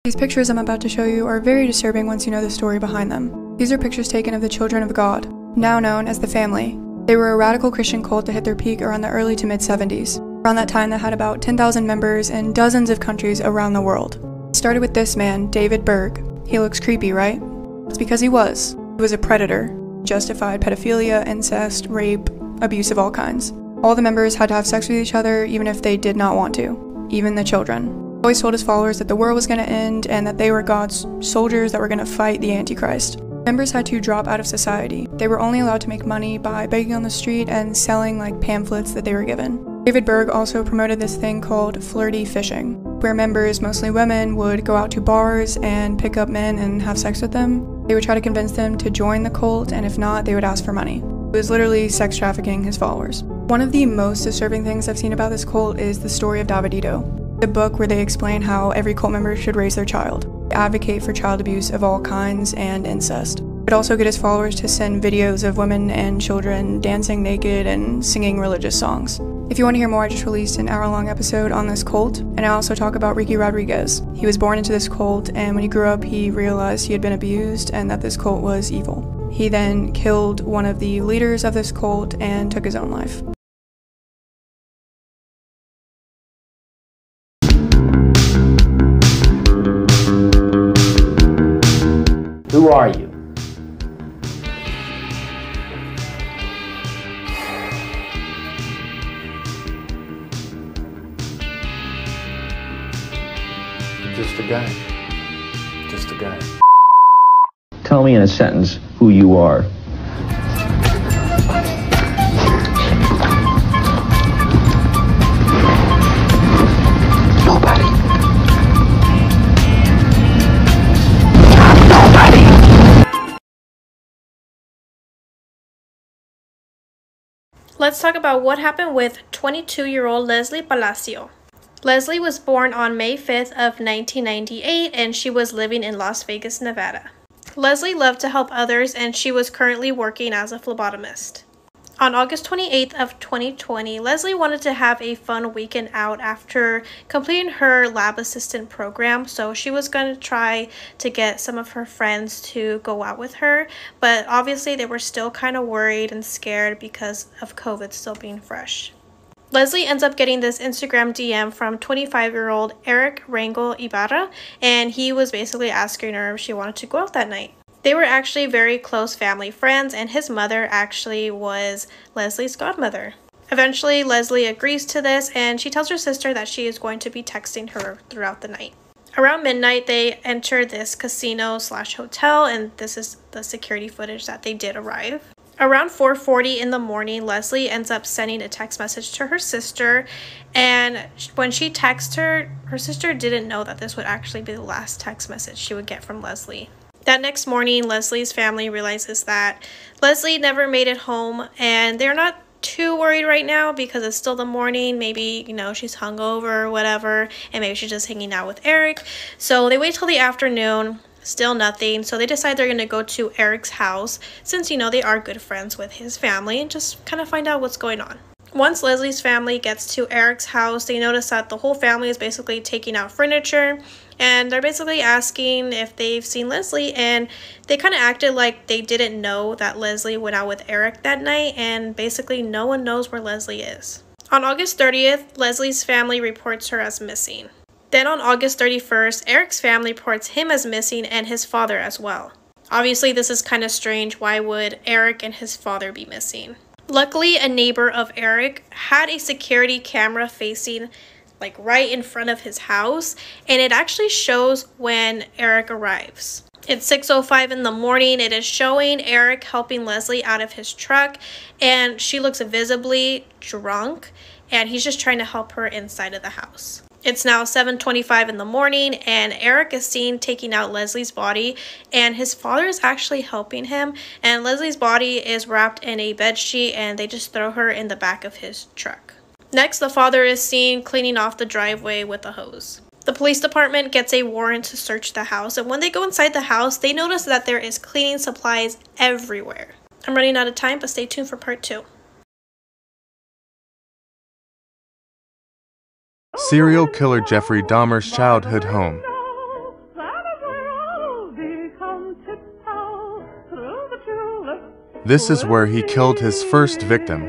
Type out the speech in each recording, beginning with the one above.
These pictures I'm about to show you are very disturbing once you know the story behind them. These are pictures taken of the Children of God, now known as the Family. They were a radical Christian cult that hit their peak around the early to mid-70s. Around that time, they had about 10,000 members in dozens of countries around the world. It started with this man, David Berg. He looks creepy, right? It's because he was. He was a predator. Justified pedophilia, incest, rape, abuse of all kinds. All the members had to have sex with each other even if they did not want to. Even the children. He always told his followers that the world was going to end and that they were God's soldiers that were going to fight the Antichrist. Members had to drop out of society. They were only allowed to make money by begging on the street and selling pamphlets that they were given. David Berg also promoted this thing called flirty fishing, where members, mostly women, would go out to bars and pick up men and have sex with them. They would try to convince them to join the cult, and if not, they would ask for money. It was literally sex trafficking his followers. One of the most disturbing things I've seen about this cult is the story of Davidito, the book where they explain how every cult member should raise their child. They advocate for child abuse of all kinds and incest. But also get his followers to send videos of women and children dancing naked and singing religious songs. If you want to hear more, I just released an hour-long episode on this cult, and I also talk about Ricky Rodriguez. He was born into this cult, and when he grew up, he realized he had been abused and that this cult was evil. He then killed one of the leaders of this cult and took his own life. Who are you? Just a guy. Just a guy. Tell me in a sentence who you are. Nobody. Let's talk about what happened with 22-year-old Leslie Palacio. Leslie was born on May 5th of 1998 and she was living in Las Vegas, Nevada. Leslie loved to help others and she was currently working as a phlebotomist. On August 28th of 2020, Leslie wanted to have a fun weekend out after completing her lab assistant program, so she was going to try to get some of her friends to go out with her, but obviously they were still kind of worried and scared because of COVID still being fresh. Leslie ends up getting this Instagram DM from 25-year-old Eric Rangel Ibarra, and he was basically asking her if she wanted to go out that night. They were actually very close family friends, and his mother actually was Leslie's godmother. Eventually, Leslie agrees to this, and she tells her sister that she is going to be texting her throughout the night. Around midnight, they enter this casino/hotel, and this is the security footage that they did arrive. Around 4:40 in the morning, Leslie ends up sending a text message to her sister, and when she texts her, her sister didn't know that this would actually be the last text message she would get from Leslie. That next morning, Leslie's family realizes that Leslie never made it home, and they're not too worried right now because it's still the morning. Maybe, she's hungover or whatever, and maybe she's just hanging out with Eric. So they wait till the afternoon. Still nothing, so they decide they're going to go to Eric's house since, they are good friends with his family and just kind of find out what's going on. Once Leslie's family gets to Eric's house, they notice that the whole family is basically taking out furniture, and they're basically asking if they've seen Leslie, and they kind of acted like they didn't know that Leslie went out with Eric that night, and basically no one knows where Leslie is. On August 30th, Leslie's family reports her as missing. Then on August 31st, Eric's family reports him as missing and his father as well. Obviously, this is kind of strange. Why would Eric and his father be missing? Luckily, a neighbor of Eric had a security camera facing right in front of his house, and it actually shows when Eric arrives. It's 6:05 in the morning. It is showing Eric helping Leslie out of his truck, and she looks visibly drunk, and he's just trying to help her inside of the house. It's now 7:25 in the morning, and Eric is seen taking out Leslie's body, and his father is actually helping him, and Leslie's body is wrapped in a bed sheet, and they just throw her in the back of his truck. Next, the father is seen cleaning off the driveway with a hose. The police department gets a warrant to search the house, and when they go inside the house, they notice that there is cleaning supplies everywhere. I'm running out of time, but stay tuned for part 2. Serial killer Jeffrey Dahmer's childhood home. This is where he killed his first victim.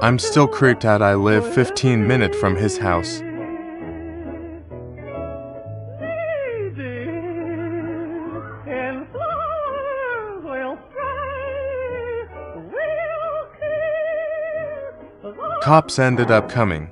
I'm still creeped out. I live 15 minutes from his house. Cops ended up coming.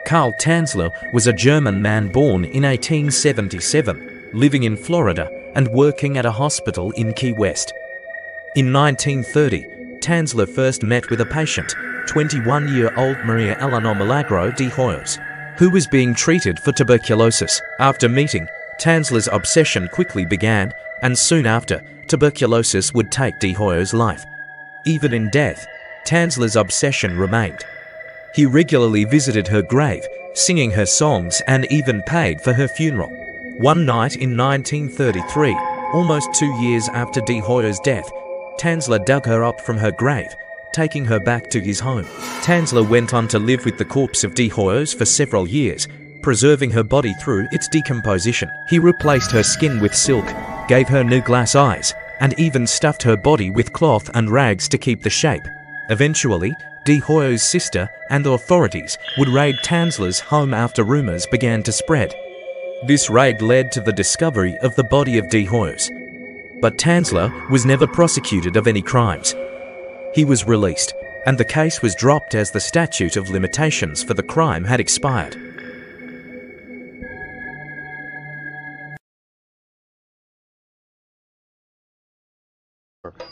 Karl Tanzler was a German man born in 1877, living in Florida and working at a hospital in Key West. In 1930, Tanzler first met with a patient, 21-year-old Maria Eleanor Milagro de Hoyos, who was being treated for tuberculosis. After meeting, Tanzler's obsession quickly began, and soon after, tuberculosis would take de Hoyos' life. Even in death, Tanzler's obsession remained. He regularly visited her grave, singing her songs, and even paid for her funeral. One night in 1933, almost 2 years after de Hoyos' death, Tanzler dug her up from her grave, taking her back to his home. Tanzler went on to live with the corpse of de Hoyos for several years, preserving her body through its decomposition. He replaced her skin with silk, gave her new glass eyes, and even stuffed her body with cloth and rags to keep the shape. Eventually, de Hoyos' sister and authorities would raid Tanzler's home after rumors began to spread. This raid led to the discovery of the body of de Hoyos. But Tanzler was never prosecuted of any crimes. He was released, and the case was dropped as the statute of limitations for the crime had expired.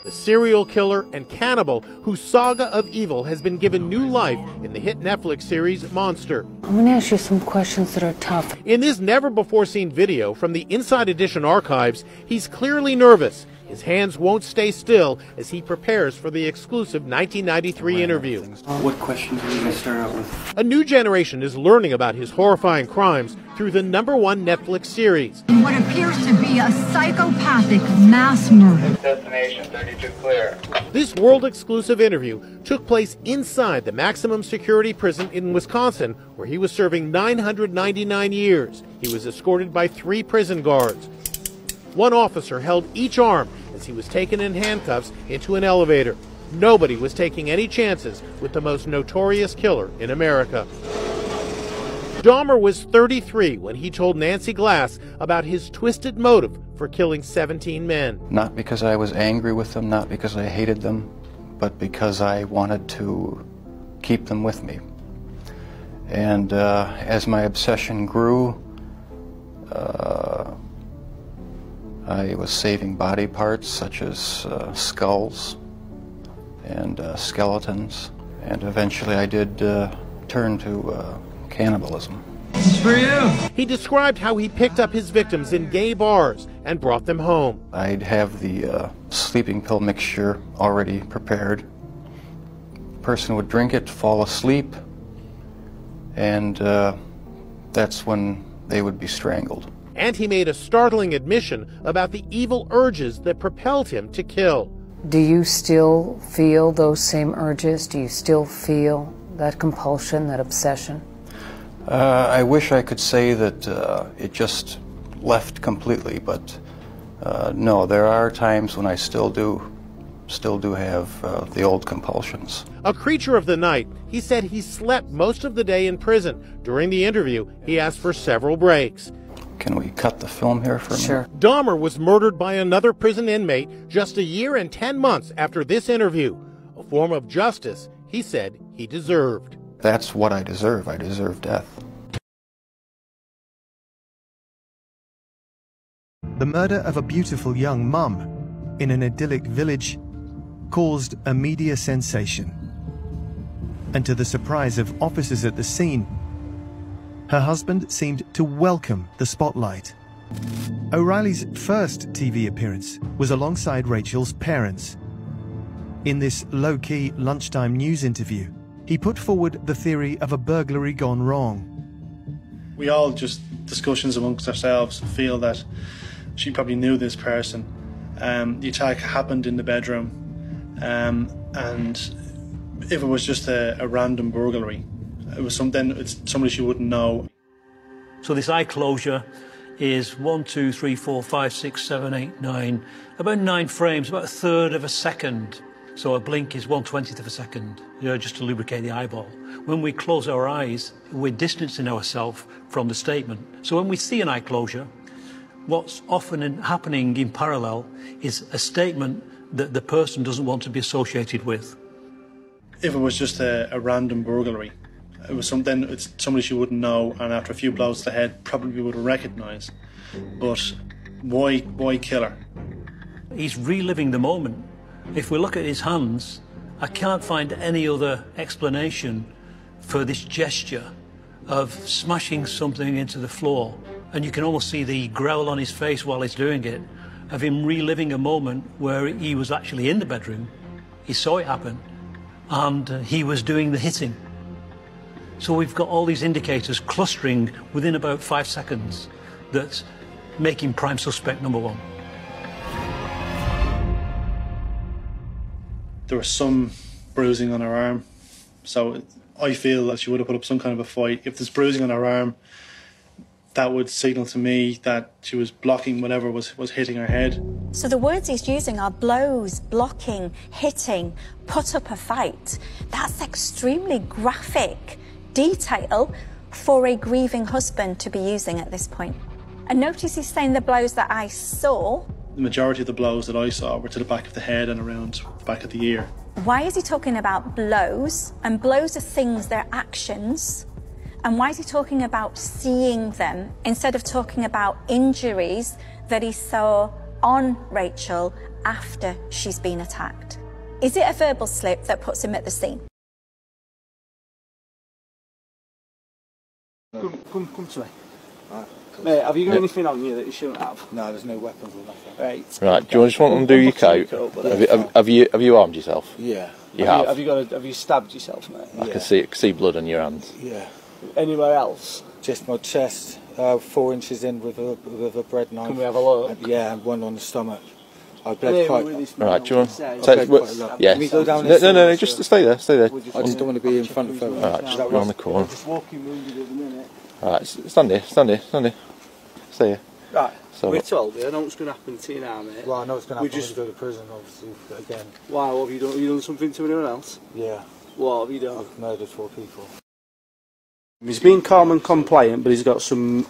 The serial killer and cannibal whose saga of evil has been given new life in the hit Netflix series Monster. I'm going to ask you some questions that are tough. In this never-before-seen video from the Inside Edition archives, he's clearly nervous. His hands won't stay still as he prepares for the exclusive 1993 interview. What questions are you going to start out with? A new generation is learning about his horrifying crimes through the #1 Netflix series. In what appears to be a psychopathic mass murder. Destination 32 clear. This world-exclusive interview took place inside the maximum security prison in Wisconsin, where he was serving 999 years. He was escorted by 3 prison guards. One officer held each arm as he was taken in handcuffs into an elevator. Nobody was taking any chances with the most notorious killer in America. Dahmer was 33 when he told Nancy Glass about his twisted motive for killing 17 men. Not because I was angry with them, not because I hated them, but because I wanted to keep them with me. And as my obsession grew, I was saving body parts such as skulls and skeletons, and eventually I did turn to cannibalism. This is for you. He described how he picked up his victims in gay bars and brought them home. I'd have the sleeping pill mixture already prepared. The person would drink it, fall asleep, and that's when they would be strangled. And he made a startling admission about the evil urges that propelled him to kill. Do you still feel those same urges? Do you still feel that compulsion, that obsession? I wish I could say that it just left completely, but no, there are times when I still do have the old compulsions. A creature of the night, he said he slept most of the day in prison. During the interview, he asked for several breaks. Can we cut the film here for a minute? Sure. Dahmer was murdered by another prison inmate just a year and 10 months after this interview. A form of justice he said he deserved. That's what I deserve. I deserve death. The murder of a beautiful young mum in an idyllic village caused a media sensation. And to the surprise of officers at the scene, her husband seemed to welcome the spotlight. O'Reilly's first TV appearance was alongside Rachel's parents. In this low-key lunchtime news interview, he put forward the theory of a burglary gone wrong. We all just discussions amongst ourselves, feel that she probably knew this person. The attack happened in the bedroom, and if it was just a random burglary, it was somebody she wouldn't know. So this eye closure is 1, 2, 3, 4, 5, 6, 7, 8, 9, about 9 frames, about a third of a second. So a blink is 1/20th of a second, just to lubricate the eyeball. When we close our eyes, we're distancing ourselves from the statement. So when we see an eye closure, what's often happening in parallel is a statement that the person doesn't want to be associated with. If it was just a random burglary, it was somebody she wouldn't know, and after a few blows to the head probably would recognise. But why kill her? He's reliving the moment. If we look at his hands, I can't find any other explanation for this gesture of smashing something into the floor. And you can almost see the growl on his face while he's doing it, of him reliving a moment where he was actually in the bedroom, he saw it happen, and he was doing the hitting. So we've got all these indicators clustering within about 5 seconds that make him prime suspect number 1. There was some bruising on her arm, so I feel that she would have put up some kind of a fight. If there's bruising on her arm, that would signal to me that she was blocking whatever was hitting her head. So the words he's using are blows, blocking, hitting, put up a fight. That's extremely graphic detail for a grieving husband to be using at this point. And notice he's saying the blows that I saw. The majority of the blows that I saw were to the back of the head and around the back of the ear. Why is he talking about blows? And blows are things, they're actions. And why is he talking about seeing them instead of talking about injuries that he saw on Rachel after she's been attacked? Is it a verbal slip that puts him at the scene? Come to me. Right. Mate, have you got anything on you that you shouldn't have? No, there's no weapons or nothing. Right, do you just want to undo your coat? Have you armed yourself? Yeah. You have? Have you stabbed yourself, mate? I can see blood on your hands. Yeah. Anywhere else? Just my chest, 4 inches in with a bread knife. Can we have a look? Yeah, and one on the stomach. I bled quite. Right, do you want to yeah. Can we go down no, just stay there. I just don't want to be in front of everyone. Alright, just round the corner. Just walking wounded at the minute. Alright, stand here. Stay here. Right, so, we're told, I know what's going to happen to you now, mate. Well, I know what's going to happen when you go to prison, obviously, again. Why, what have you done? Have you done something to anyone else? Yeah. What have you done? I've murdered 4 people. He's been calm and compliant, but he's got some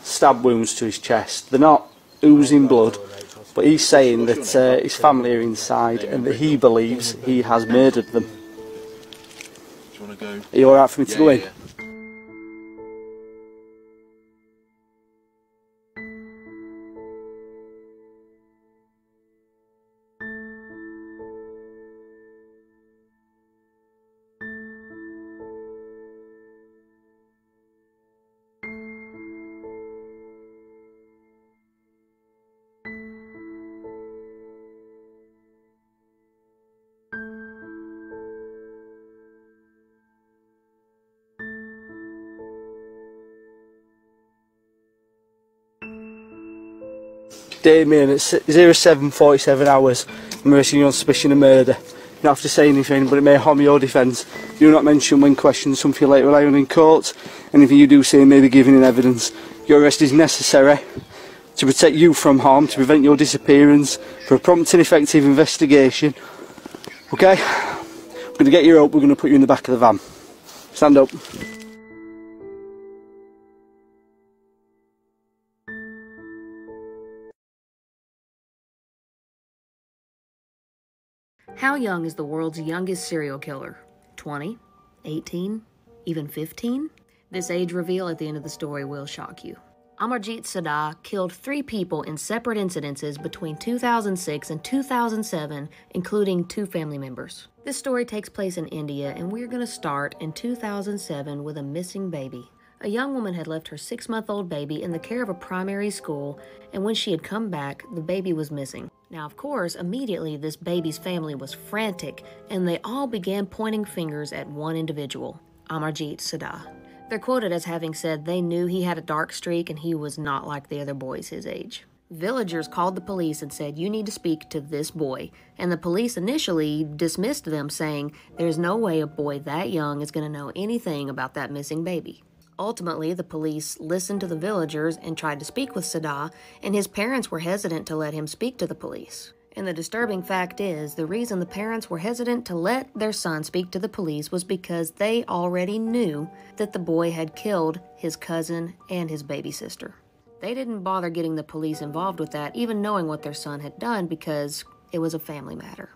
stab wounds to his chest. They're not oozing blood, but he's saying that his family are inside and that he believes he has murdered them. Do you want to go? Are you alright for me to go in? Yeah. Damien, at 07:47 hours, I'm arresting you on suspicion of murder. You don't have to say anything, but it may harm your defence. Do not mention when questioned something you later rely on in court. Anything you do say may be given in evidence. Your arrest is necessary to protect you from harm, to prevent your disappearance, for a prompt and effective investigation. Okay? I'm going to get you up, we're going to put you in the back of the van. Stand up. How young is the world's youngest serial killer? 20? 18? Even 15? This age reveal at the end of the story will shock you. Amarjit Saddah killed 3 people in separate incidences between 2006 and 2007, including 2 family members. This story takes place in India, and we're going to start in 2007 with a missing baby. A young woman had left her 6-month-old baby in the care of a primary school, and when she had come back, the baby was missing. Now, of course, immediately this baby's family was frantic, and they all began pointing fingers at one individual, Amarjit Saddah. They're quoted as having said they knew he had a dark streak and he was not like the other boys his age. Villagers called the police and said, "You need to speak to this boy." And the police initially dismissed them, saying, "There's no way a boy that young is going to know anything about that missing baby." Ultimately, the police listened to the villagers and tried to speak with Sadah, and his parents were hesitant to let him speak to the police. And the disturbing fact is, the reason the parents were hesitant to let their son speak to the police was because they already knew that the boy had killed his cousin and his baby sister. They didn't bother getting the police involved with that, even knowing what their son had done, because it was a family matter.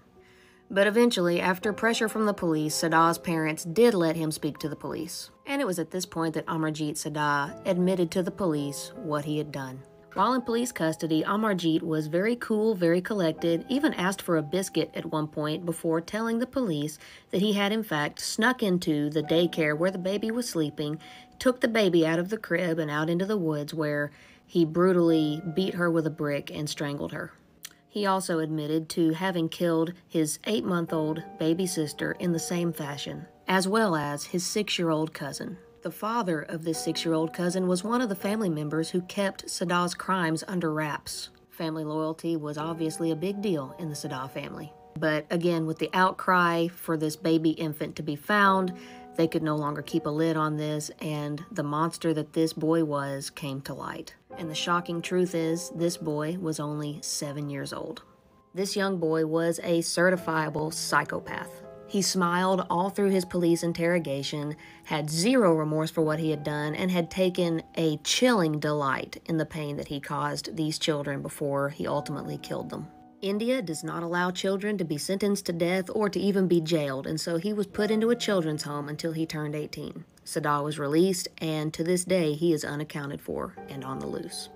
But eventually, after pressure from the police, Sadah's parents did let him speak to the police. And it was at this point that Amarjeet Sadah admitted to the police what he had done. While in police custody, Amarjeet was very cool, very collected, even asked for a biscuit at one point before telling the police that he had in fact snuck into the daycare where the baby was sleeping, took the baby out of the crib and out into the woods where he brutally beat her with a brick and strangled her. He also admitted to having killed his 8-month-old baby sister in the same fashion, as well as his 6-year-old cousin. The father of this 6-year-old cousin was one of the family members who kept Sadah's crimes under wraps. Family loyalty was obviously a big deal in the Sadah family. But again, with the outcry for this baby infant to be found, they could no longer keep a lid on this, and the monster that this boy was came to light. And the shocking truth is, this boy was only 7 years old. This young boy was a certifiable psychopath. He smiled all through his police interrogation, had zero remorse for what he had done, and had taken a chilling delight in the pain that he caused these children before he ultimately killed them. India does not allow children to be sentenced to death or to even be jailed, and so he was put into a children's home until he turned 18. Sadah was released, and to this day he is unaccounted for and on the loose.